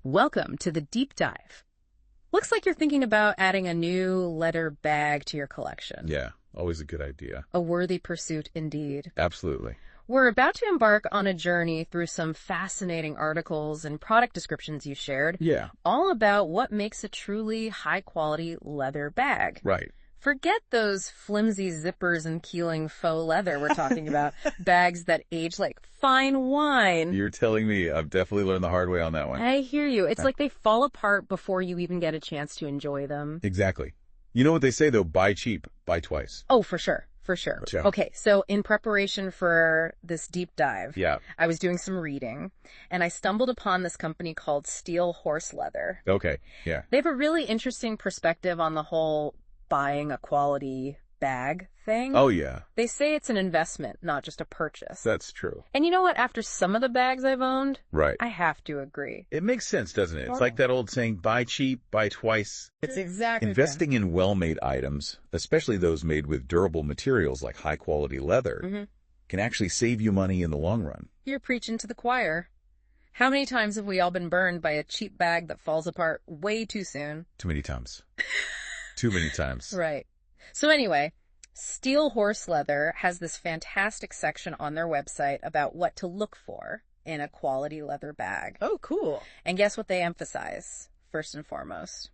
Welcome to the deep dive. Looks like you're thinking about adding a new leather bag to your collection. Yeah, always a good idea. A worthy pursuit indeed. Absolutely. We're about to embark on a journey through some fascinating articles and product descriptions you shared. Yeah. All about what makes a truly high-quality leather bag. Right. Forget those flimsy zippers and keeling faux leather we're talking about. Bags that age like fine wine. You're telling me I've definitely learned the hard way on that one. I hear you. It's like they fall apart before you even get a chance to enjoy them. Exactly. You know what they say, though? Buy cheap, buy twice. Oh, for sure. For sure. Yeah. Okay, so in preparation for this deep dive, I was doing some reading, and I stumbled upon this company called Steel Horse Leather. Okay, yeah. They have a really interesting perspective on the whole buying a quality bag thing. Oh, yeah. They say it's an investment, not just a purchase. That's true. And you know what? After some of the bags I've owned, Right. I have to agree. It makes sense, doesn't it? It's like that old saying, buy cheap, buy twice. It's exactly Investing in well-made items, especially those made with durable materials like high-quality leather, can actually save you money in the long run. You're preaching to the choir. How many times have we all been burned by a cheap bag that falls apart way too soon? Too many times. Too many times. Right. So anyway, Steel Horse Leather has this fantastic section on their website about what to look for in a quality leather bag. Oh, cool. And guess what they emphasize, first and foremost?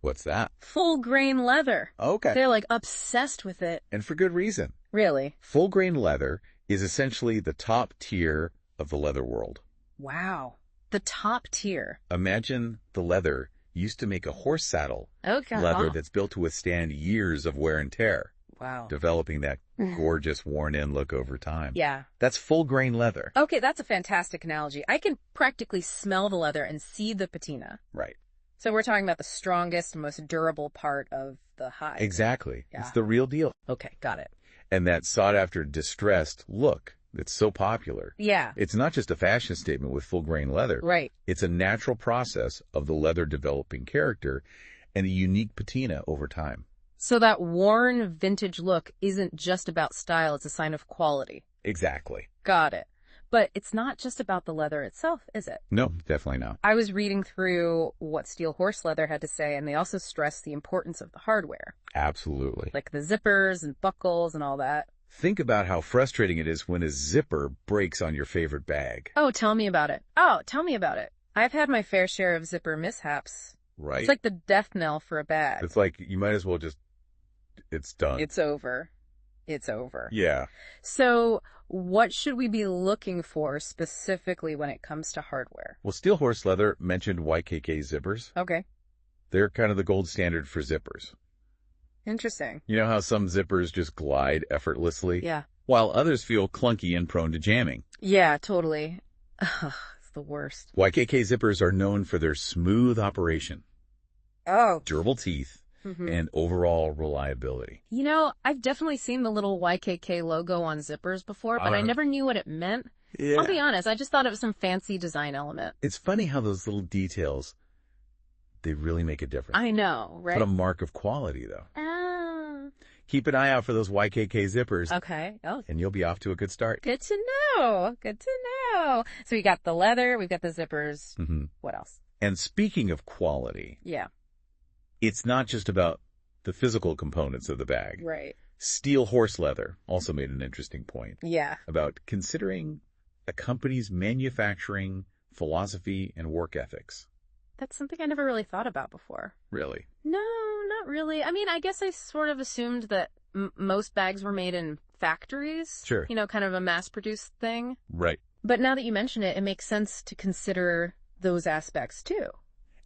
What's that? Full grain leather. Okay. They're like obsessed with it. And for good reason. Really? Full grain leather is essentially the top tier of the leather world. Wow. The top tier. Imagine the leather used to make a horse saddle. Okay. Leather that's built to withstand years of wear and tear. Wow. Developing that gorgeous worn-in look over time. Yeah. That's full grain leather. Okay, that's a fantastic analogy. I can practically smell the leather and see the patina. Right. So we're talking about the strongest, most durable part of the hide. Exactly. Yeah. It's the real deal. Okay, got it. And that sought-after distressed look that's so popular. Yeah. It's not just a fashion statement with full grain leather. Right. It's a natural process of the leather developing character and a unique patina over time. So that worn vintage look isn't just about style, it's a sign of quality. Exactly. Got it. But it's not just about the leather itself, is it? No, definitely not. I was reading through what Steel Horse Leather had to say, and they also stressed the importance of the hardware. Absolutely. Like the zippers and buckles and all that. Think about how frustrating it is when a zipper breaks on your favorite bag. Oh, tell me about it. I've had my fair share of zipper mishaps. Right? It's like the death knell for a bag. It's like you might as well just, it's done. It's over. It's over. Yeah. So what should we be looking for specifically when it comes to hardware? Well, Steel Horse Leather mentioned YKK zippers. Okay. They're kind of the gold standard for zippers. Interesting. You know how some zippers just glide effortlessly? Yeah. While others feel clunky and prone to jamming. Yeah, totally. Ugh, it's the worst. YKK zippers are known for their smooth operation, Oh. durable teeth, and overall reliability. You know, I've definitely seen the little YKK logo on zippers before, but I never knew what it meant. Yeah. I'll be honest, I just thought it was some fancy design element. It's funny how those little details, they really make a difference. I know, right? But a mark of quality, though. Ah. Keep an eye out for those YKK zippers. Okay. Oh, And you'll be off to a good start. good to know. Good to know. So we got the leather, we've got the zippers. What else? And speaking of quality, Yeah. it's not just about the physical components of the bag. Right. Steel Horse Leather also made an interesting point Yeah. about considering a company's manufacturing philosophy and work ethics. That's something I never really thought about before. Really? No, not really. I mean, I guess I sort of assumed that most bags were made in factories. Sure. You know, kind of a mass-produced thing. Right. But now that you mention it, it makes sense to consider those aspects too.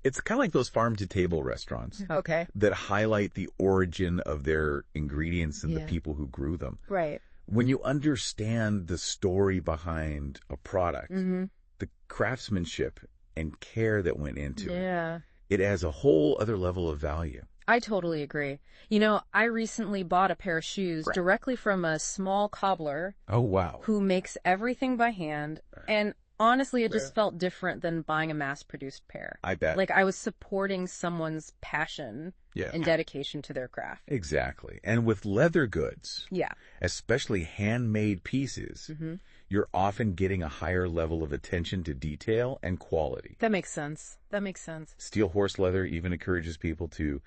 It's kind of like those farm-to-table restaurants Okay. that highlight the origin of their ingredients and the Yeah. people who grew them. Right. When you understand the story behind a product, the craftsmanship and care that went into it, Yeah. it adds a whole other level of value. I totally agree. You know, I recently bought a pair of shoes directly from a small cobbler Oh, wow. who makes everything by hand. And honestly, it just felt different than buying a mass-produced pair. I bet. Like I was supporting someone's passion Yeah. and dedication to their craft. Exactly. And with leather goods, Yeah. especially handmade pieces, you're often getting a higher level of attention to detail and quality. That makes sense. That makes sense. Steel horse leather even encourages people to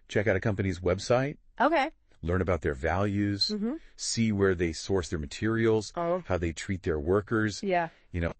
check out a company's website, Okay. learn about their values, see where they source their materials, how they treat their workers, Yeah.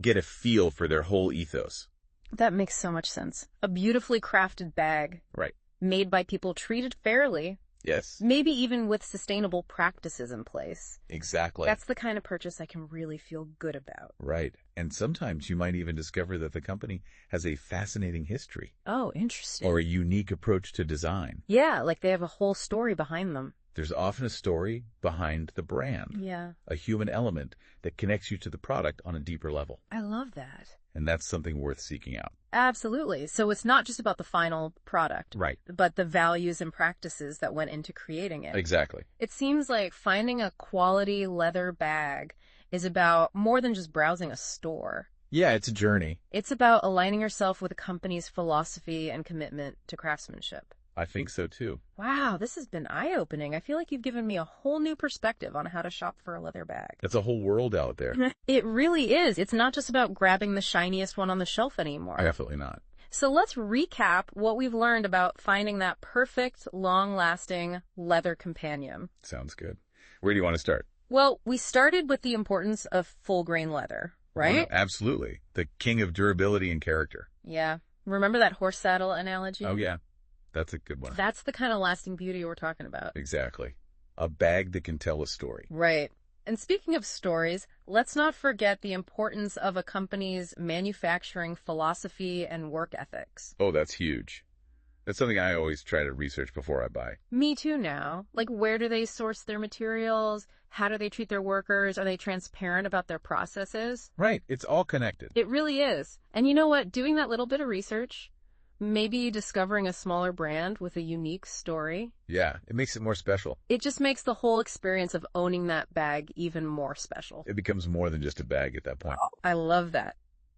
Get a feel for their whole ethos. That makes so much sense. A beautifully crafted bag Right. made by people treated fairly, Yes, maybe even with sustainable practices in place. exactly. That's the kind of purchase I can really feel good about. Right. And sometimes you might even discover that the company has a fascinating history Oh, interesting. or a unique approach to design. Yeah, like they have a whole story behind them. There's often a story behind the brand, Yeah. a human element that connects you to the product on a deeper level. I love that. And that's something worth seeking out. Absolutely. So it's not just about the final product, Right. but the values and practices that went into creating it. Exactly. It seems like finding a quality leather bag is about more than just browsing a store. Yeah, it's a journey. It's about aligning yourself with a company's philosophy and commitment to craftsmanship. I think so too. Wow, this has been eye-opening. I feel like you've given me a whole new perspective on how to shop for a leather bag. That's a whole world out there. It really is. It's not just about grabbing the shiniest one on the shelf anymore. Definitely not. So let's recap what we've learned about finding that perfect, long-lasting leather companion. Sounds good. Where do you want to start? Well, we started with the importance of full-grain leather, right? Oh, no, absolutely. The king of durability and character. Yeah. Remember that horse saddle analogy? Oh, yeah. That's a good one. That's the kind of lasting beauty we're talking about. Exactly. A bag that can tell a story. Right. And speaking of stories, let's not forget the importance of a company's manufacturing philosophy and work ethics. Oh, that's huge. That's something I always try to research before I buy. Me too now. Like, where do they source their materials? How do they treat their workers? Are they transparent about their processes? Right. It's all connected. It really is. And you know what? Doing that little bit of research, maybe discovering a smaller brand with a unique story, Yeah, it makes it more special. it just makes the whole experience of owning that bag even more special. It becomes more than just a bag at that point. I love that.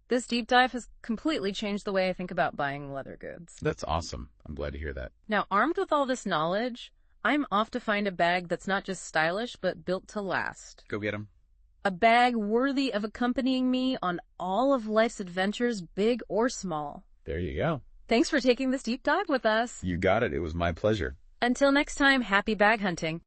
This deep dive has completely changed the way I think about buying leather goods. That's awesome. I'm glad to hear that. Now, armed with all this knowledge, I'm off to find a bag that's not just stylish, but built to last. Go get 'em. A bag worthy of accompanying me on all of life's adventures, big or small. There you go. Thanks for taking this deep dive with us. You got it. It was my pleasure. Until next time, happy bag hunting.